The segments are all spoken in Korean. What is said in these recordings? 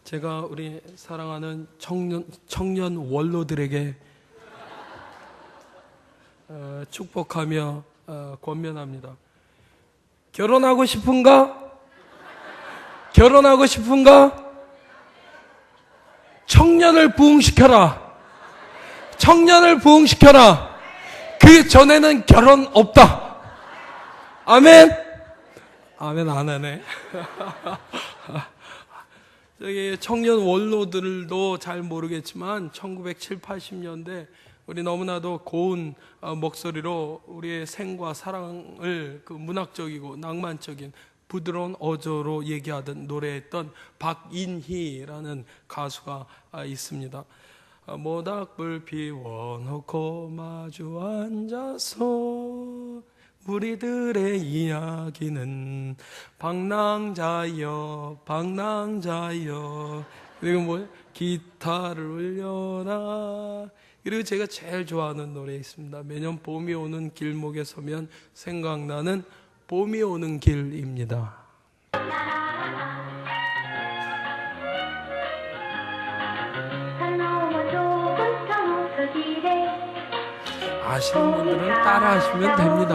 제가 우리 사랑하는 청년 원로들에게 축복하며 권면합니다. 결혼하고 싶은가? 결혼하고 싶은가? 청년을 부흥시켜라. 청년을 부흥시켜라. 그 전에는 결혼 없다. 아멘? 아멘 안 하네. 저기 청년 원로들도 잘 모르겠지만 1970, 80년대 우리 너무나도 고운 목소리로 우리의 생과 사랑을 그 문학적이고 낭만적인 부드러운 어조로 얘기하던 노래했던 박인희라는 가수가 있습니다. 모닥불 피워놓고 마주 앉아서 우리들의 이야기는 방랑자여 방랑자여, 그리고 뭐 기타를 울려라. 그리고 제가 제일 좋아하는 노래 있습니다. 매년 봄이 오는 길목에 서면 생각나는 봄이 오는 길입니다. 아시는 분들은 따라 하시면 됩니다.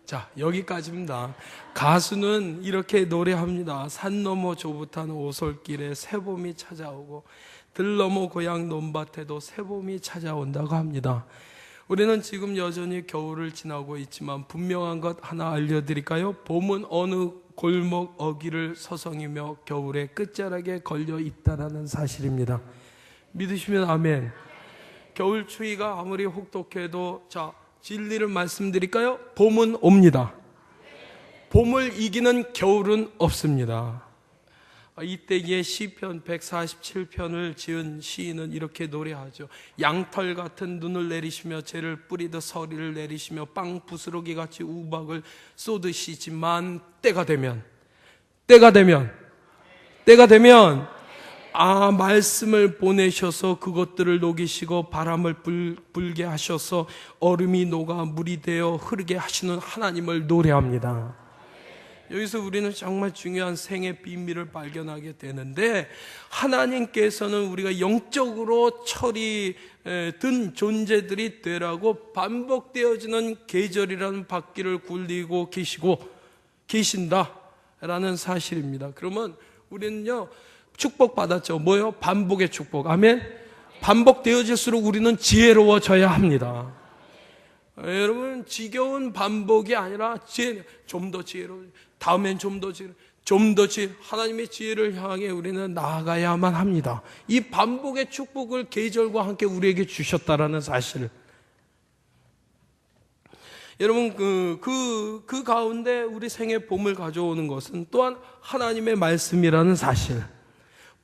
자, 여기까지입니다. 가수는 이렇게 노래합니다. 산 너머 조붓한 오솔길에 새봄이 찾아오고 들 너머 고향 논밭에도 새봄이 찾아온다고 합니다. 우리는 지금 여전히 겨울을 지나고 있지만 분명한 것 하나 알려드릴까요? 봄은 어느 골목 어귀를 서성이며 겨울의 끝자락에 걸려 있다라는 사실입니다. 믿으시면 아멘. 겨울 추위가 아무리 혹독해도 자, 진리를 말씀드릴까요? 봄은 옵니다. 봄을 이기는 겨울은 없습니다. 이때기에 시편 147편을 지은 시인은 이렇게 노래하죠. 양털 같은 눈을 내리시며 재를 뿌리듯 서리를 내리시며 빵 부스러기 같이 우박을 쏟으시지만 때가 되면 말씀을 보내셔서 그것들을 녹이시고 바람을 불게 하셔서 얼음이 녹아 물이 되어 흐르게 하시는 하나님을 노래합니다. 여기서 우리는 정말 중요한 생의 비밀을 발견하게 되는데, 하나님께서는 우리가 영적으로 철이 든 존재들이 되라고 반복되어지는 계절이라는 바퀴를 굴리고 계신다라는 사실입니다. 그러면 우리는요, 축복받았죠. 뭐요? 반복의 축복. 아멘? 반복되어질수록 우리는 지혜로워져야 합니다. 여러분, 지겨운 반복이 아니라 좀 더 지혜로워, 다음엔 좀 더 지혜로워, 하나님의 지혜를 향해 우리는 나아가야만 합니다. 이 반복의 축복을 계절과 함께 우리에게 주셨다라는 사실. 여러분, 그 가운데 우리 생에 봄을 가져오는 것은 또한 하나님의 말씀이라는 사실.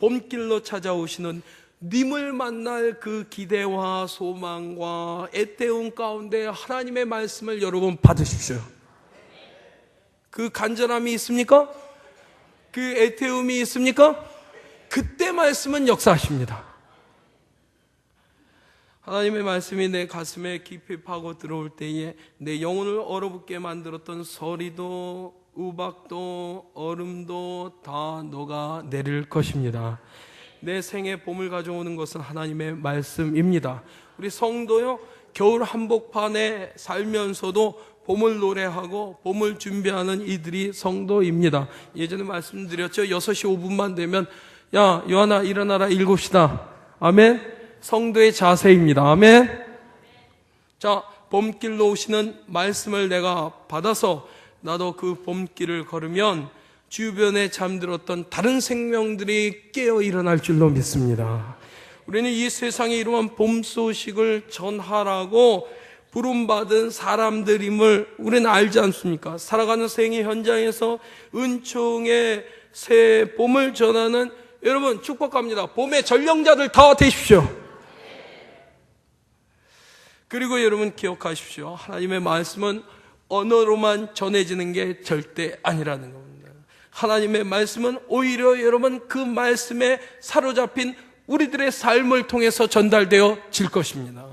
봄길로 찾아오시는 님을 만날 그 기대와 소망과 애태움 가운데 하나님의 말씀을 여러분 받으십시오. 그 간절함이 있습니까? 그 애태움이 있습니까? 그때 말씀은 역사하십니다. 하나님의 말씀이 내 가슴에 깊이 파고 들어올 때에 내 영혼을 얼어붙게 만들었던 서리도 우박도 얼음도 다 녹아 내릴 것입니다. 내 생에 봄을 가져오는 것은 하나님의 말씀입니다. 우리 성도요, 겨울 한복판에 살면서도 봄을 노래하고 봄을 준비하는 이들이 성도입니다. 예전에 말씀드렸죠. 6시 5분만 되면 야 요한아 일어나라 7시다. 아멘. 성도의 자세입니다. 아멘. 자, 봄길로 오시는 말씀을 내가 받아서 나도 그 봄길을 걸으면 주변에 잠들었던 다른 생명들이 깨어 일어날 줄로 믿습니다. 우리는 이 세상에 이러한 봄 소식을 전하라고 부름받은 사람들임을 우리는 알지 않습니까? 살아가는 생의 현장에서 은총의 새 봄을 전하는 여러분 축복합니다. 봄의 전령자들 다 되십시오. 그리고 여러분 기억하십시오. 하나님의 말씀은 언어로만 전해지는 게 절대 아니라는 겁니다. 하나님의 말씀은 오히려 여러분 그 말씀에 사로잡힌 우리들의 삶을 통해서 전달되어 질 것입니다.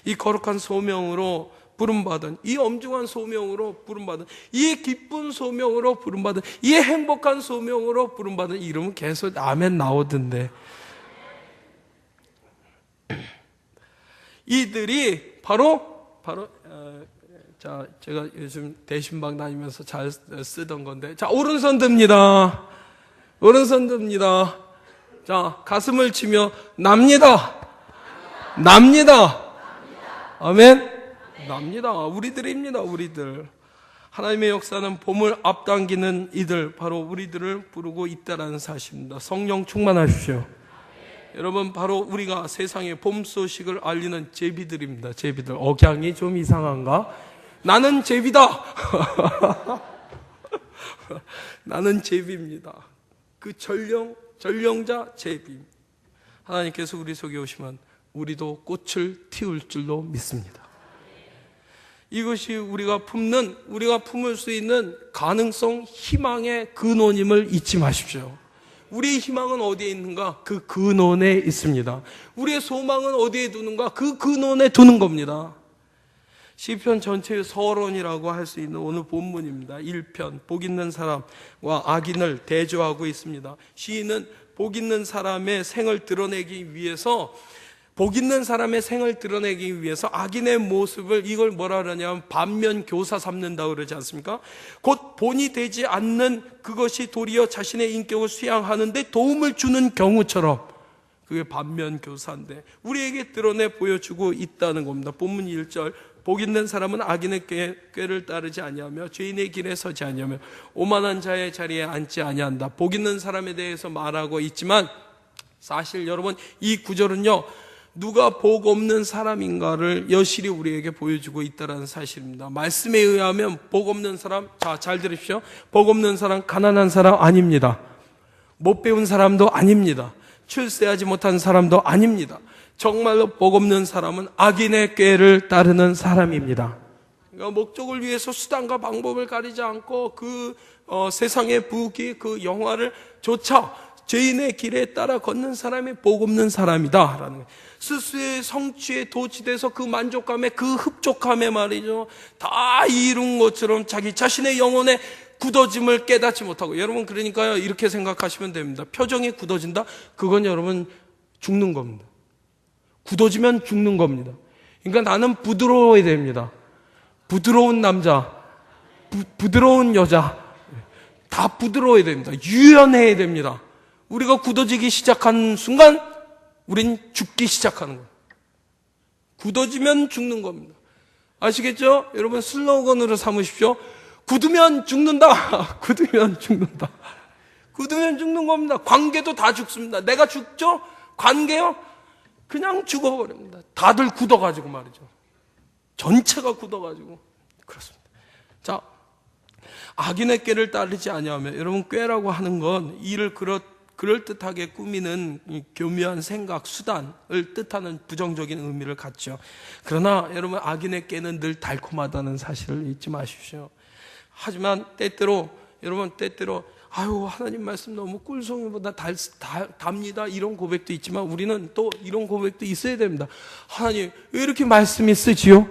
이 거룩한 소명으로 부름받은, 이 엄중한 소명으로 부름받은, 이 기쁜 소명으로 부름받은, 이 행복한 소명으로 부름받은 이름은 계속 아멘 나오던데, 이들이 자, 제가 요즘 대신방 다니면서 잘 쓰던 건데, 자, 오른손 듭니다. 오른손 듭니다. 자, 가슴을 치며 납니다. 아멘. 납니다. 우리들입니다. 우리들. 하나님의 역사는 봄을 앞당기는 이들, 바로 우리들을 부르고 있다는 사실입니다. 성령 충만하십시오. 여러분, 바로 우리가 세상에 봄 소식을 알리는 제비들입니다. 제비들. 억양이 좀 이상한가? 나는 제비다. 나는 제비입니다. 그 전령자 제비. 하나님께서 우리 속에 오시면 우리도 꽃을 틔울 줄로 믿습니다. 이것이 우리가 품을 수 있는 가능성, 희망의 근원임을 잊지 마십시오. 우리의 희망은 어디에 있는가? 그 근원에 있습니다. 우리의 소망은 어디에 두는가? 그 근원에 두는 겁니다. 시편 전체의 서론이라고 할 수 있는 오늘 본문입니다. 1편, 복 있는 사람과 악인을 대조하고 있습니다. 시인은 복 있는 사람의 생을 드러내기 위해서, 복 있는 사람의 생을 드러내기 위해서 악인의 모습을, 이걸 뭐라 그러냐면 반면 교사 삼는다고 그러지 않습니까? 곧 본이 되지 않는 그것이 도리어 자신의 인격을 수양하는데 도움을 주는 경우처럼, 그게 반면 교사인데 우리에게 드러내 보여주고 있다는 겁니다. 본문 1절, 복 있는 사람은 악인의 꾀를 따르지 아니하며 죄인의 길에 서지 아니하며 오만한 자의 자리에 앉지 아니한다. 복 있는 사람에 대해서 말하고 있지만, 사실 여러분, 이 구절은요, 누가 복 없는 사람인가를 여실히 우리에게 보여주고 있다는 사실입니다. 말씀에 의하면 복 없는 사람, 자, 잘 들으십시오. 복 없는 사람, 가난한 사람 아닙니다. 못 배운 사람도 아닙니다. 출세하지 못한 사람도 아닙니다. 정말로 복 없는 사람은 악인의 꾀를 따르는 사람입니다. 그러니까 목적을 위해서 수단과 방법을 가리지 않고 세상의 부귀, 그 영화를 조차 죄인의 길에 따라 걷는 사람이 복 없는 사람이다 라는 거예요. 스스로의 성취에 도취돼서 그 만족감에, 그 흡족함에 말이죠, 다 이룬 것처럼 자기 자신의 영혼의 굳어짐을 깨닫지 못하고, 여러분, 그러니까요, 이렇게 생각하시면 됩니다. 표정이 굳어진다? 그건 여러분 죽는 겁니다. 굳어지면 죽는 겁니다. 그러니까 나는 부드러워야 됩니다. 부드러운 남자, 부드러운 여자, 다 부드러워야 됩니다. 유연해야 됩니다. 우리가 굳어지기 시작한 순간 우린 죽기 시작하는 거예요. 굳어지면 죽는 겁니다. 아시겠죠? 여러분, 슬로건으로 삼으십시오. 굳으면 죽는다. 굳으면 죽는다. 굳으면 죽는 겁니다. 관계도 다 죽습니다. 내가 죽죠? 관계요? 그냥 죽어버립니다. 다들 굳어가지고 말이죠. 전체가 굳어가지고. 그렇습니다. 자, 악인의 꾀를 따르지 아니하며, 여러분, 꾀라고 하는 건 일을 그럴듯하게 꾸미는 교묘한 생각, 수단을 뜻하는 부정적인 의미를 갖죠. 그러나 여러분, 악인의 꾀는 늘 달콤하다는 사실을 잊지 마십시오. 하지만 때때로 아유, 하나님 말씀 너무 꿀송이보다 답니다, 이런 고백도 있지만, 우리는 또 이런 고백도 있어야 됩니다. 하나님, 왜 이렇게 말씀이 쓰지요?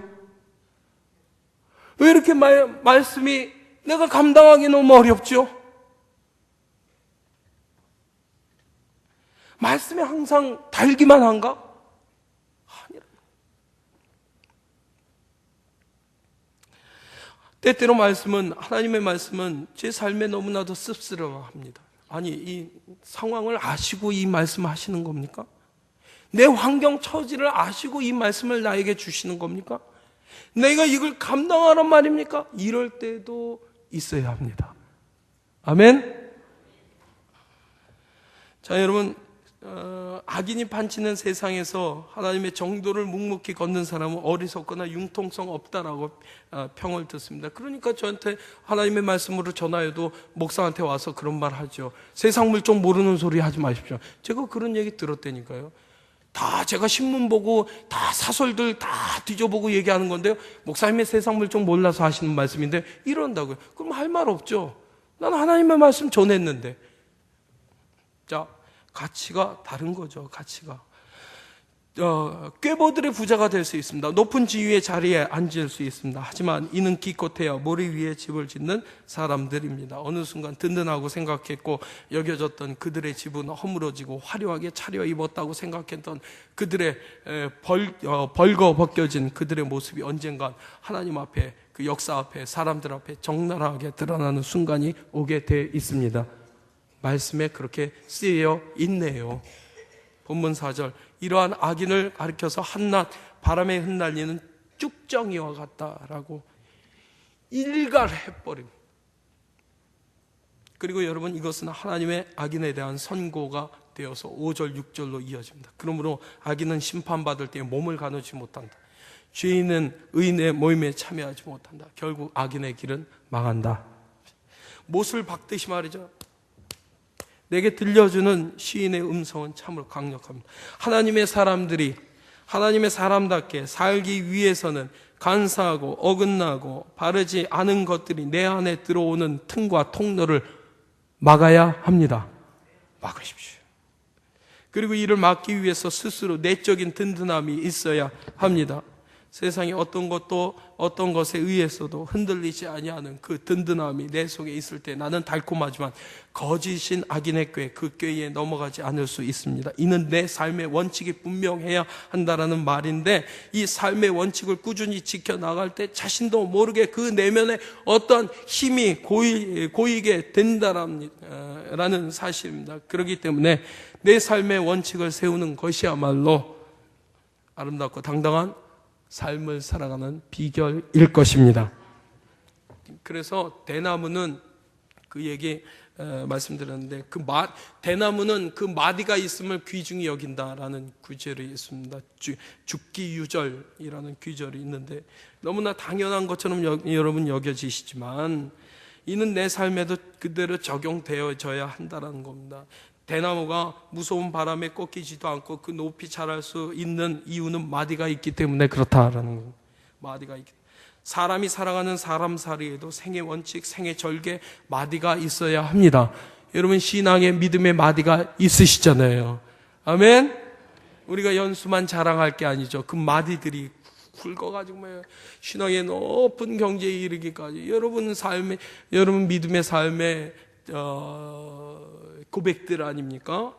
왜 이렇게 말씀이 내가 감당하기 너무 어렵죠? 말씀이 항상 달기만 한가? 아니라. 때때로 하나님의 말씀은 제 삶에 너무나도 씁쓸해합니다. 아니, 이 상황을 아시고 이 말씀을 하시는 겁니까? 내 환경 처지를 아시고 이 말씀을 나에게 주시는 겁니까? 내가 이걸 감당하란 말입니까? 이럴 때도 있어야 합니다. 아멘? 자, 여러분, 악인이 판치는 세상에서 하나님의 정도를 묵묵히 걷는 사람은 어리석거나 융통성 없다라고 평을 듣습니다. 그러니까 저한테 하나님의 말씀으로 전화해도 목사한테 와서 그런 말 하죠. 세상 물정 모르는 소리 하지 마십시오. 제가 그런 얘기 들었다니까요. 다 제가 신문 보고 다 사설들 다 뒤져보고 얘기하는 건데요, 목사님의 세상 물정 몰라서 하시는 말씀인데 이런다고요. 그럼 할 말 없죠. 나는 하나님의 말씀 전했는데. 자, 가치가 다른 거죠. 가치가. 꾀보들의 부자가 될 수 있습니다. 높은 지위의 자리에 앉을 수 있습니다. 하지만 이는 기껏해야 머리 위에 집을 짓는 사람들입니다. 어느 순간 든든하고 생각했고 여겨졌던 그들의 집은 허물어지고 화려하게 차려입었다고 생각했던 그들의 벌거벗겨진 그들의 모습이 언젠간 하나님 앞에, 그 역사 앞에, 사람들 앞에 적나라하게 드러나는 순간이 오게 돼 있습니다. 말씀에 그렇게 쓰여 있네요. 본문 4절, 이러한 악인을 가리켜서 한낱 바람에 흩날리는 쭉정이와 같다라고 일갈해버림. 그리고 여러분, 이것은 하나님의 악인에 대한 선고가 되어서 5절 6절로 이어집니다. 그러므로 악인은 심판받을 때 몸을 가누지 못한다. 죄인은 의인의 모임에 참여하지 못한다. 결국 악인의 길은 망한다. 못을 박듯이 말이죠. 내게 들려주는 시인의 음성은 참으로 강력합니다. 하나님의 사람들이 하나님의 사람답게 살기 위해서는 간사하고 어긋나고 바르지 않은 것들이 내 안에 들어오는 틈과 통로를 막아야 합니다. 막으십시오. 그리고 이를 막기 위해서 스스로 내적인 든든함이 있어야 합니다. 세상에 어떤 것에 의해서도 흔들리지 아니하는 그 든든함이 내 속에 있을 때 나는 달콤하지만 거짓인 악인의 꾀, 그 꾀에 넘어가지 않을 수 있습니다. 이는 내 삶의 원칙이 분명해야 한다라는 말인데, 이 삶의 원칙을 꾸준히 지켜나갈 때 자신도 모르게 그 내면에 어떤 힘이 고이게 된다라는 사실입니다. 그렇기 때문에 내 삶의 원칙을 세우는 것이야말로 아름답고 당당한 삶을 살아가는 비결일 것입니다. 그래서 대나무는 그 얘기 말씀드렸는데, 대나무는 그 마디가 있음을 귀중히 여긴다라는 구절이 있습니다. 죽기유절이라는 구절이 있는데 너무나 당연한 것처럼 여러분 여겨지시지만 이는 내 삶에도 그대로 적용되어져야 한다는 겁니다. 대나무가 무서운 바람에 꺾이지도 않고 그 높이 자랄 수 있는 이유는 마디가 있기 때문에 그렇다라는 겁니다. 마디가 있기. 사람이 살아가는 사람살이에도 생의 원칙, 생의 절개, 마디가 있어야 합니다. 여러분, 신앙의 믿음의 마디가 있으시잖아요. 아멘? 우리가 연수만 자랑할 게 아니죠. 그 마디들이 굵어가지고 신앙의 높은 경지에 이르기까지 여러분 믿음의 삶에 고백들 아닙니까?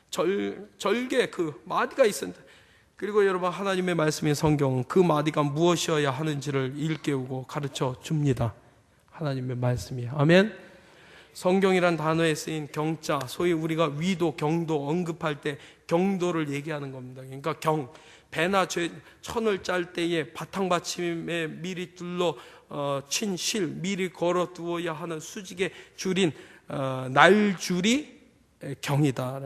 절개, 그 마디가 있습니다. 그리고 여러분, 하나님의 말씀인 성경은 그 마디가 무엇이어야 하는지를 일깨우고 가르쳐 줍니다. 하나님의 말씀이. 아멘. 성경이란 단어에 쓰인 경자, 소위 우리가 위도, 경도 언급할 때 경도를 얘기하는 겁니다. 그러니까 배나 천을 짤 때에 바탕받침에 미리 둘러 친 실, 미리 걸어 두어야 하는 수직의 줄인 날줄이 경이다.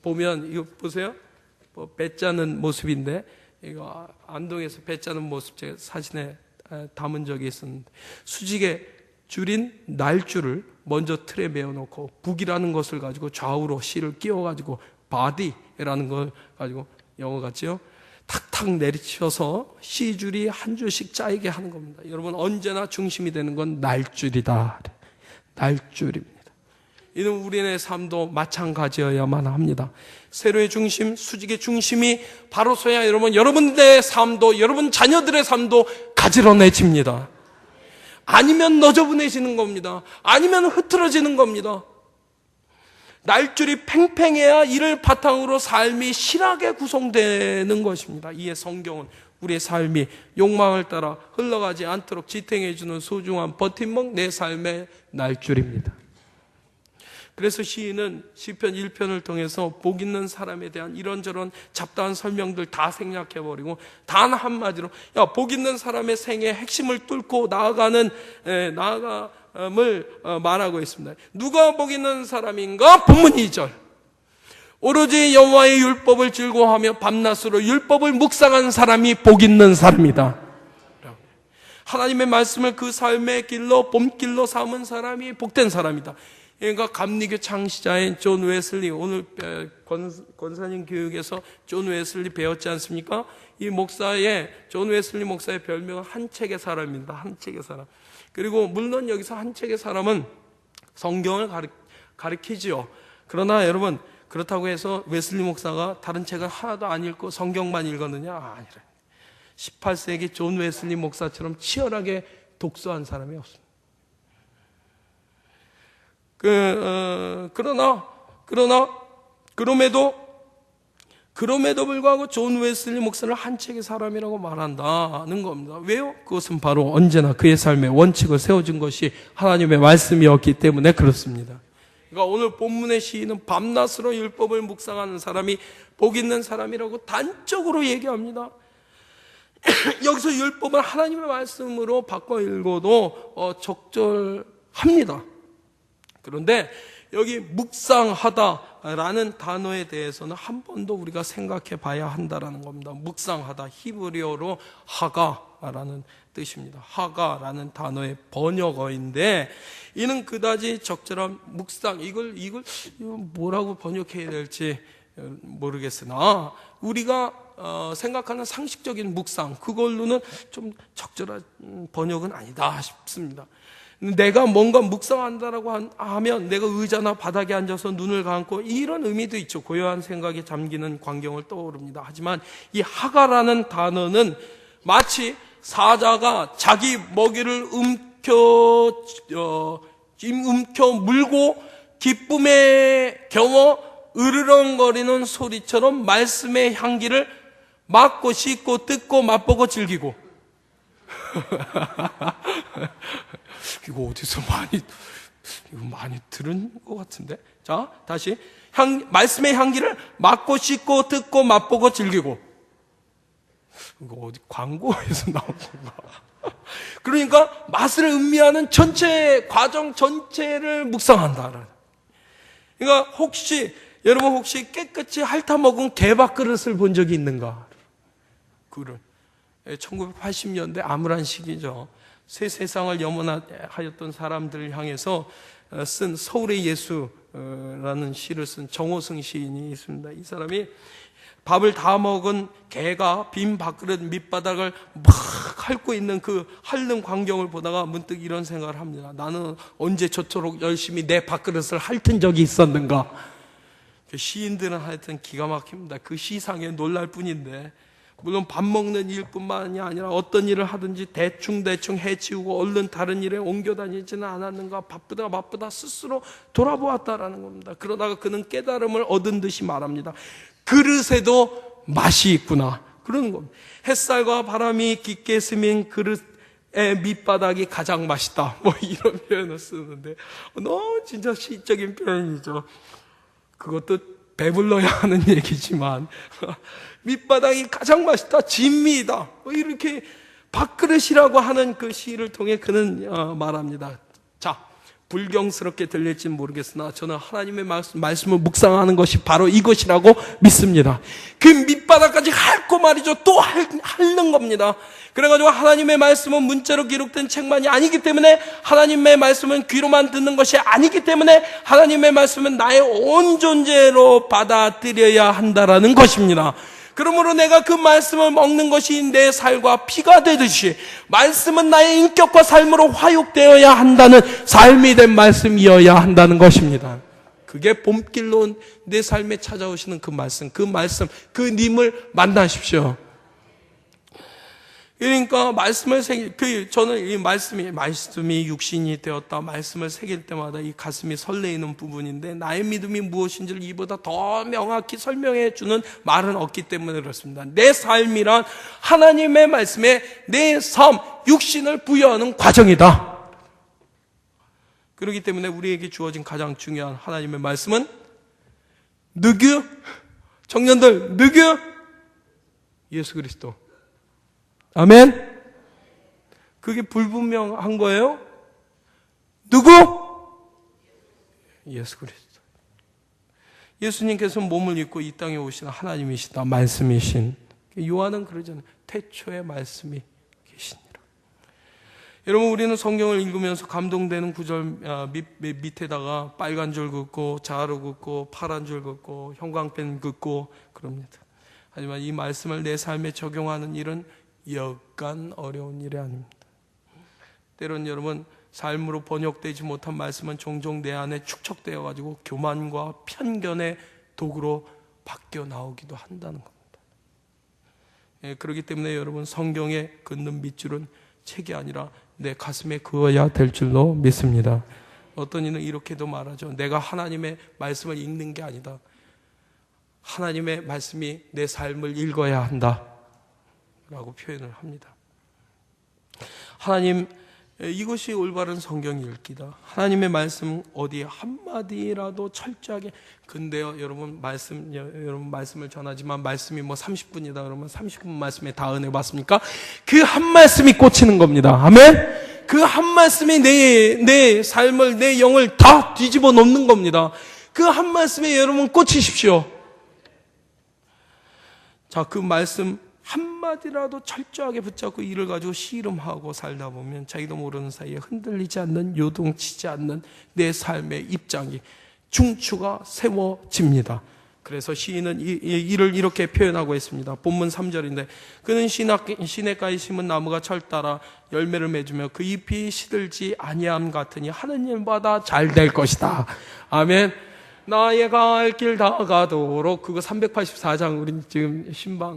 보면 이거 보세요. 배 짜는 모습인데, 이거 안동에서 배 짜는 모습 제가 사진에 담은 적이 있었는데, 수직의 줄인 날줄을 먼저 틀에 메어놓고 북이라는 것을 가지고 좌우로 실을 끼워가지고 바디라는 걸 가지고 영어 같지요? 탁탁 내리쳐서 시줄이 한 줄씩 짜이게 하는 겁니다. 여러분, 언제나 중심이 되는 건 날줄이다. 날줄입니다. 이는 우리의 삶도 마찬가지여야만 합니다. 세로의 중심, 수직의 중심이 바로서야 여러분의 삶도, 여러분 자녀들의 삶도 가지런해집니다. 아니면 너저분해지는 겁니다. 아니면 흐트러지는 겁니다. 날줄이 팽팽해야 이를 바탕으로 삶이 실하게 구성되는 것입니다. 이에 성경은 우리의 삶이 욕망을 따라 흘러가지 않도록 지탱해주는 소중한 버팀목, 내 삶의 날줄입니다. 그래서 시인은 시편 1편을 통해서 복 있는 사람에 대한 이런저런 잡다한 설명들 다 생략해버리고 단 한마디로 복 있는 사람의 생의 핵심을 뚫고 나아감을 말하고 있습니다. 누가 복 있는 사람인가? 본문 2절. 오로지 여호와의 율법을 즐거워하며 밤낮으로 율법을 묵상한 사람이 복 있는 사람이다. 하나님의 말씀을 그 삶의 길로, 봄길로 삼은 사람이 복된 사람이다. 그러니까 감리교 창시자인 존 웨슬리, 오늘 권사님 교육에서 존 웨슬리 배웠지 않습니까? 이 존 웨슬리 목사의 별명은 한 책의 사람입니다. 한 책의 사람. 그리고 물론 여기서 한 책의 사람은 성경을 가리키지요. 그러나 여러분, 그렇다고 해서 웨슬리 목사가 다른 책을 하나도 안 읽고 성경만 읽었느냐? 아니라 18세기 존 웨슬리 목사처럼 치열하게 독서한 사람이 없습니다. 그럼에도 불구하고 존 웨슬리 목사를 한 책의 사람이라고 말한다는 겁니다. 왜요? 그것은 바로 언제나 그의 삶의 원칙을 세워준 것이 하나님의 말씀이었기 때문에 그렇습니다. 그러니까 오늘 본문의 시인은 밤낮으로 율법을 묵상하는 사람이 복 있는 사람이라고 단적으로 얘기합니다. 여기서 율법을 하나님의 말씀으로 바꿔 읽어도 적절합니다. 그런데 여기 묵상하다라는 단어에 대해서는 한 번 더 우리가 생각해 봐야 한다라는 겁니다. 묵상하다, 히브리어로 하가라는 뜻입니다. 하가라는 단어의 번역어인데 이는 그다지 적절한 묵상, 이걸 뭐라고 번역해야 될지 모르겠으나 우리가 생각하는 상식적인 묵상, 그걸로는 좀 적절한 번역은 아니다 싶습니다. 내가 뭔가 묵상한다라고 하면 내가 의자나 바닥에 앉아서 눈을 감고 이런 의미도 있죠. 고요한 생각에 잠기는 광경을 떠오릅니다. 하지만 이 하가라는 단어는 마치 사자가 자기 먹이를 움켜 물고 기쁨에 겨워 으르렁거리는 소리처럼 말씀의 향기를 맡고 씻고 뜯고 맛보고 즐기고 이거 어디서 많이 들은 것 같은데? 자, 다시. 말씀의 향기를 맡고 씻고 뜯고 맛보고 즐기고. 이거 어디 광고에서 나온 건가? 그러니까 맛을 음미하는 전체 과정 전체를 묵상한다. 그러니까 여러분 혹시 깨끗이 핥아먹은 개밥그릇을 본 적이 있는가? 1980년대 암울한 시기죠. 새 세상을 염원하였던 사람들을 향해서 쓴 서울의 예수라는 시를 쓴 정호승 시인이 있습니다. 이 사람이 밥을 다 먹은 개가 빈 밥그릇 밑바닥을 막 핥고 있는 그 핥는 광경을 보다가 문득 이런 생각을 합니다. 나는 언제 저토록 열심히 내 밥그릇을 핥은 적이 있었는가? 시인들은 하여튼 기가 막힙니다. 그 시상에 놀랄 뿐인데, 물론 밥 먹는 일뿐만이 아니라 어떤 일을 하든지 대충 해치우고 얼른 다른 일에 옮겨 다니지는 않았는가? 바쁘다 스스로 돌아보았다라는 겁니다. 그러다가 그는 깨달음을 얻은 듯이 말합니다. 그릇에도 맛이 있구나. 그러는 겁니다. 햇살과 바람이 깊게 스민 그릇의 밑바닥이 가장 맛있다. 이런 표현을 쓰는데 너무 진짜 시적인 표현이죠. 그것도 배불러야 하는 얘기지만 밑바닥이 가장 맛있다, 진미이다, 이렇게 밥그릇이라고 하는 그 시를 통해 그는 말합니다. 자, 불경스럽게 들릴지는 모르겠으나 저는 하나님의 말씀을 묵상하는 것이 바로 이것이라고 믿습니다. 그 밑바닥까지 핥고 말이죠, 또 핥는 겁니다. 그래가지고 하나님의 말씀은 문자로 기록된 책만이 아니기 때문에, 하나님의 말씀은 귀로만 듣는 것이 아니기 때문에 하나님의 말씀은 나의 온 존재로 받아들여야 한다라는 것입니다. 그러므로 내가 그 말씀을 먹는 것이 내 살과 피가 되듯이 말씀은 나의 인격과 삶으로 화육되어야 한다는 삶이 된 말씀이어야 한다는 것입니다. 그게 봄길로 내 삶에 찾아오시는 그 말씀, 그 님을 만나십시오. 그러니까 말씀을 저는 이 말씀이 육신이 되었다, 말씀을 새길 때마다 이 가슴이 설레이는 부분인데, 나의 믿음이 무엇인지를 이보다 더 명확히 설명해 주는 말은 없기 때문에 그렇습니다. 내 삶이란 하나님의 말씀에 내 삶, 육신을 부여하는 과정이다. 그렇기 때문에 우리에게 주어진 가장 중요한 하나님의 말씀은 누구? 청년들, 누구? 예수 그리스도. 아멘? 그게 불분명한 거예요? 누구? 예수 그리스도. 예수님께서 몸을 입고 이 땅에 오신 하나님이시다, 말씀이신. 요한은 그러잖아요. 태초에 말씀이 계시니라. 여러분, 우리는 성경을 읽으면서 감동되는 구절 밑에다가 빨간 줄 긋고 자로 긋고 파란 줄 긋고 형광펜 긋고 그럽니다. 하지만 이 말씀을 내 삶에 적용하는 일은 여간 어려운 일이 아닙니다. 때론 여러분, 삶으로 번역되지 못한 말씀은 종종 내 안에 축적되어 가지고 교만과 편견에 도구로 바뀌어 나오기도 한다는 겁니다. 그렇기 때문에 여러분, 성경에 긋는 밑줄은 책이 아니라 내 가슴에 그어야 될 줄로 믿습니다. 어떤 이는 이렇게도 말하죠. 내가 하나님의 말씀을 읽는 게 아니다. 하나님의 말씀이 내 삶을 읽어야 한다 라고 표현을 합니다. 하나님, 이것이 올바른 성경 읽기다. 하나님의 말씀 어디 한마디라도 철저하게. 근데요, 여러분 말씀을 전하지만 말씀이 30분이다 그러면 30분 말씀에 다 은혜 받습니까? 그 한 말씀이 꽂히는 겁니다. 아멘? 그 한 말씀이 내 삶을, 내 영을 다 뒤집어 놓는 겁니다. 그 한 말씀에 여러분 꽂히십시오. 자, 그 말씀 한마디라도 철저하게 붙잡고 이를 가지고 씨름하고 살다 보면 자기도 모르는 사이에 흔들리지 않는, 요동치지 않는 내 삶의 입장이, 중추가 세워집니다. 그래서 시인은 이를 이렇게 표현하고 있습니다. 본문 3절인데, 그는 시냇가에 심은 나무가 철 따라 열매를 맺으며 그 잎이 시들지 아니함 같으니 하는 일마다 잘 될 것이다. 아멘. 나의 갈 길 다 가도록. 그거 384장 우리 지금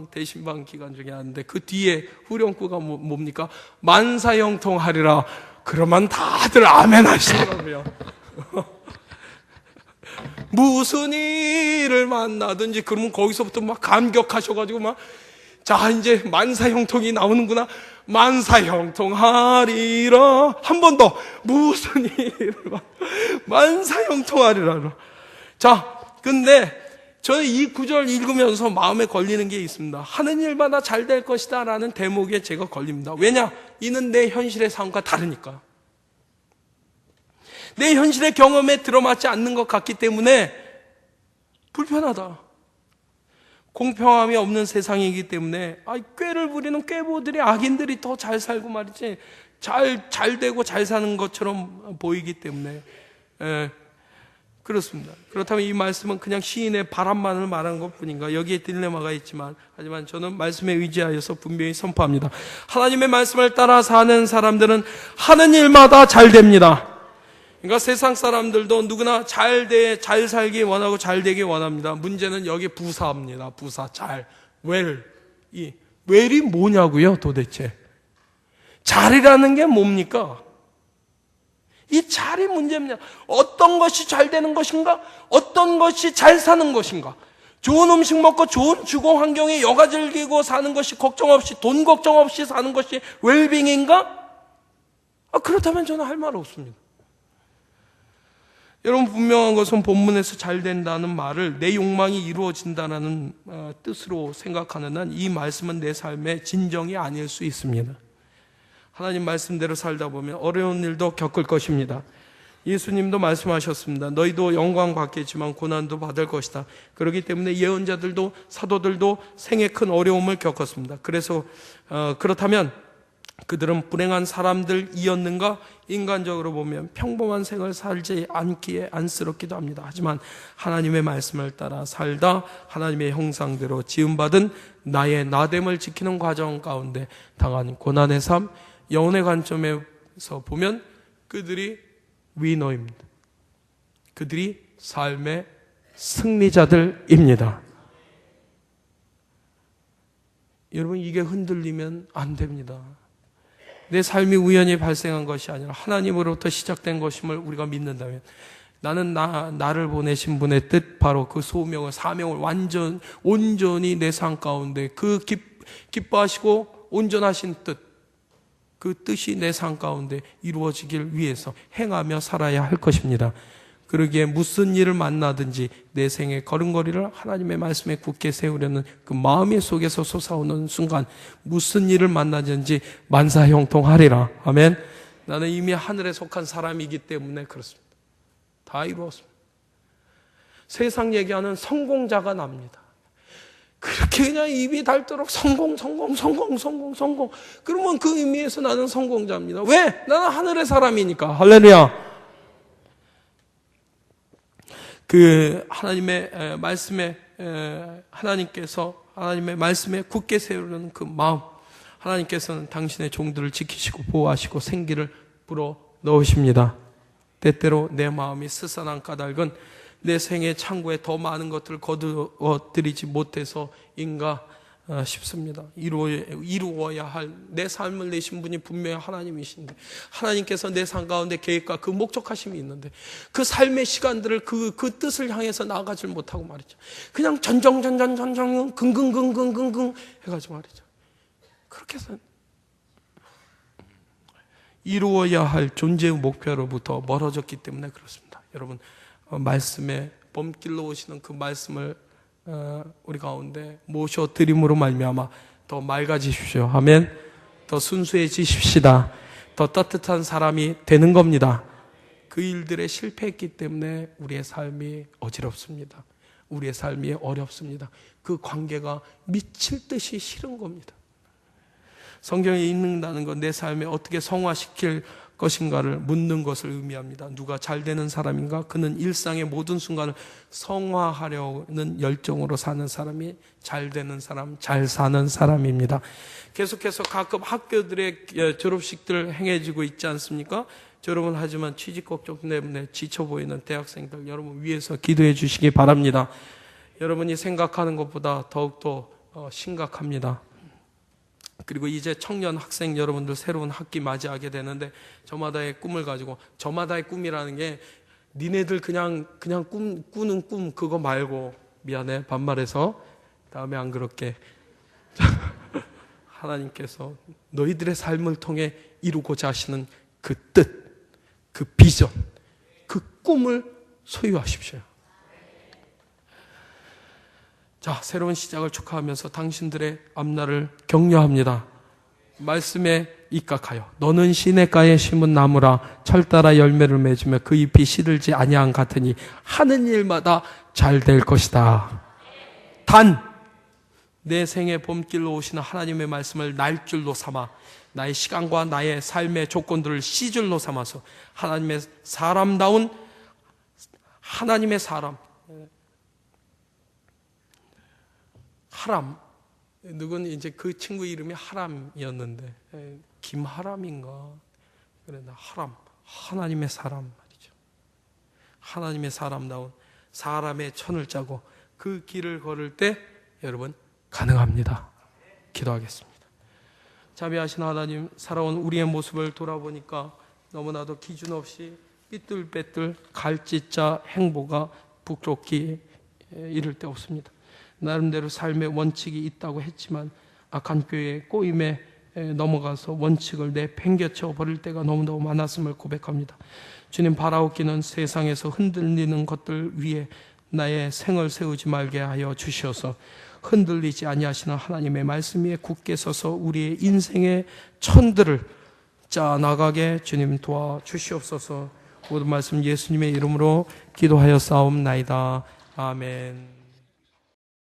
대신방 기간 중에 하는데, 그 뒤에 후렴구가 뭡니까? 만사형통하리라. 그러면 다들 아멘 하시더라고요. 무슨 일을 만나든지 그러면 거기서부터 막 감격하셔가지고 자, 이제 만사형통이 나오는구나. 만사형통하리라. 한 번 더. 무슨 일을 만사형통하리라. 자, 근데 저는 이 구절 읽으면서 마음에 걸리는 게 있습니다. 하는 일마다 잘 될 것이다 라는 대목에 제가 걸립니다. 왜냐? 이는 내 현실의 삶과 다르니까. 내 현실의 경험에 들어맞지 않는 것 같기 때문에 불편하다. 공평함이 없는 세상이기 때문에 꾀를 부리는 꾀보들이, 악인들이 더 잘 살고 말이지, 잘 되고 잘 사는 것처럼 보이기 때문에 그렇습니다. 그렇다면 이 말씀은 그냥 시인의 바람만을 말하는 것뿐인가? 여기에 딜레마가 있지만, 하지만 저는 말씀에 의지하여서 분명히 선포합니다. 하나님의 말씀을 따라 사는 사람들은 하는 일마다 잘 됩니다. 그러니까 세상 사람들도 누구나 잘 살기 원하고 잘 되기 원합니다. 문제는 여기 부사입니다. 부사, 잘, 이 웰이 뭐냐고요, 도대체? 잘이라는 게 뭡니까? 이 잘이 문제입니다. 어떤 것이 잘 되는 것인가? 어떤 것이 잘 사는 것인가? 좋은 음식 먹고 좋은 주거 환경에 여가 즐기고 사는 것이 걱정 없이, 돈 걱정 없이 사는 것이 웰빙인가? 그렇다면 저는 할 말 없습니다. 여러분, 분명한 것은 본문에서 잘 된다는 말을 내 욕망이 이루어진다는 뜻으로 생각하는 한 이 말씀은 내 삶의 진정이 아닐 수 있습니다. 하나님 말씀대로 살다 보면 어려운 일도 겪을 것입니다. 예수님도 말씀하셨습니다. 너희도 영광 받겠지만 고난도 받을 것이다. 그렇기 때문에 예언자들도 사도들도 생애 큰 어려움을 겪었습니다. 그래서 그렇다면 그들은 불행한 사람들이었는가? 인간적으로 보면 평범한 생을 살지 않기에 안쓰럽기도 합니다. 하지만 하나님의 말씀을 따라 살다 하나님의 형상대로 지음받은 나의 나됨을 지키는 과정 가운데 당한 고난의 삶, 영혼의 관점에서 보면 그들이 위너입니다. 그들이 삶의 승리자들입니다. 여러분, 이게 흔들리면 안 됩니다. 내 삶이 우연히 발생한 것이 아니라 하나님으로부터 시작된 것임을 우리가 믿는다면, 나는 나를 보내신 분의 뜻, 바로 그 사명을 온전히 내 삶 가운데 그 기뻐하시고 온전하신 뜻, 그 뜻이 내 삶 가운데 이루어지길 위해서 행하며 살아야 할 것입니다. 그러기에 무슨 일을 만나든지 내 생의 걸음걸이를 하나님의 말씀에 굳게 세우려는 그 마음의 속에서 솟아오는 순간, 무슨 일을 만나든지 만사형통하리라. 아멘. 나는 이미 하늘에 속한 사람이기 때문에 그렇습니다. 다 이루었습니다. 세상 얘기하는 성공자가 납니다. 그렇게 그냥 입이 닳도록 성공. 그러면 그 의미에서 나는 성공자입니다. 왜? 나는 하늘의 사람이니까. 할렐루야. 그 하나님의 말씀에, 하나님께서 하나님의 말씀에 굳게 세우려는 그 마음, 하나님께서는 당신의 종들을 지키시고 보호하시고 생기를 불어 넣으십니다. 때때로 내 마음이 스산한 까닭은 내 생애 창고에 더 많은 것들을 거두어 드리지 못해서인가 싶습니다. 이루어야 할 내 삶을 내신 분이 분명히 하나님이신데, 하나님께서 내 삶 가운데 계획과 그 목적하심이 있는데, 그 삶의 시간들을 그 뜻을 향해서 나아가질 못하고 말이죠. 그냥 전정 긍긍 해가지고 말이죠. 그렇게 해서 이루어야 할 존재의 목표로부터 멀어졌기 때문에 그렇습니다. 여러분, 말씀에 범길로 오시는 그 말씀을 우리 가운데 모셔드림으로 말미암아 더 맑아지십시오. 아멘. 더 순수해지십시다. 더 따뜻한 사람이 되는 겁니다. 그 일들에 실패했기 때문에 우리의 삶이 어지럽습니다. 우리의 삶이 어렵습니다. 그 관계가 미칠 듯이 싫은 겁니다. 성경에 읽는다는 건 내 삶에 어떻게 성화시킬 것인가를 묻는 것을 의미합니다. 누가 잘 되는 사람인가? 그는 일상의 모든 순간을 성화하려는 열정으로 사는 사람이 잘 되는 사람, 잘 사는 사람입니다. 계속해서 가끔 학교들의 졸업식들 행해지고 있지 않습니까? 여러분, 하지만 취직 걱정 때문에 지쳐 보이는 대학생들, 여러분 위해서 기도해 주시기 바랍니다. 여러분이 생각하는 것보다 더욱더 심각합니다. 그리고 이제 청년 학생 여러분들 새로운 학기 맞이하게 되는데, 저마다의 꿈을 가지고, 저마다의 꿈이라는 게 니네들 그냥 꾸는 꿈 그거 말고, 미안해 반말해서 다음에 안 그렇게 하나님께서 너희들의 삶을 통해 이루고자 하시는 그 뜻, 그 비전, 그 꿈을 소유하십시오. 자, 새로운 시작을 축하하면서 당신들의 앞날을 격려합니다. 말씀에 입각하여 너는 시냇가에 심은 나무라 철 따라 열매를 맺으며 그 잎이 시들지 아니한 같으니 하는 일마다 잘 될 것이다. 단 내 생의 봄길로 오시는 하나님의 말씀을 날줄로 삼아 나의 시간과 나의 삶의 조건들을 시줄로 삼아서 하나님의 사람다운 하나님의 사람, 하람, 누군 이제 그 친구 이름이 하람이었는데 김하람인가 그랬나, 하람, 하나님의 사람 말이죠. 하나님의 사람다운 사람의 천을 짜고 그 길을 걸을 때 여러분 가능합니다. 기도하겠습니다. 자비하신 하나님, 살아온 우리의 모습을 돌아보니까 너무나도 기준 없이 삐뚤빼뚤 갈짓자 행보가 부끄럽기 이를 데 없습니다. 나름대로 삶의 원칙이 있다고 했지만 악한 교회의 꼬임에 넘어가서 원칙을 내팽개쳐 버릴 때가 너무너무 많았음을 고백합니다. 주님, 바라옵기는 세상에서 흔들리는 것들 위에 나의 생을 세우지 말게 하여 주시어서 흔들리지 아니하시는 하나님의 말씀 위에 굳게 서서 우리의 인생의 천들을 짜나가게 주님 도와주시옵소서. 모든 말씀 예수님의 이름으로 기도하여 싸움나이다. 아멘.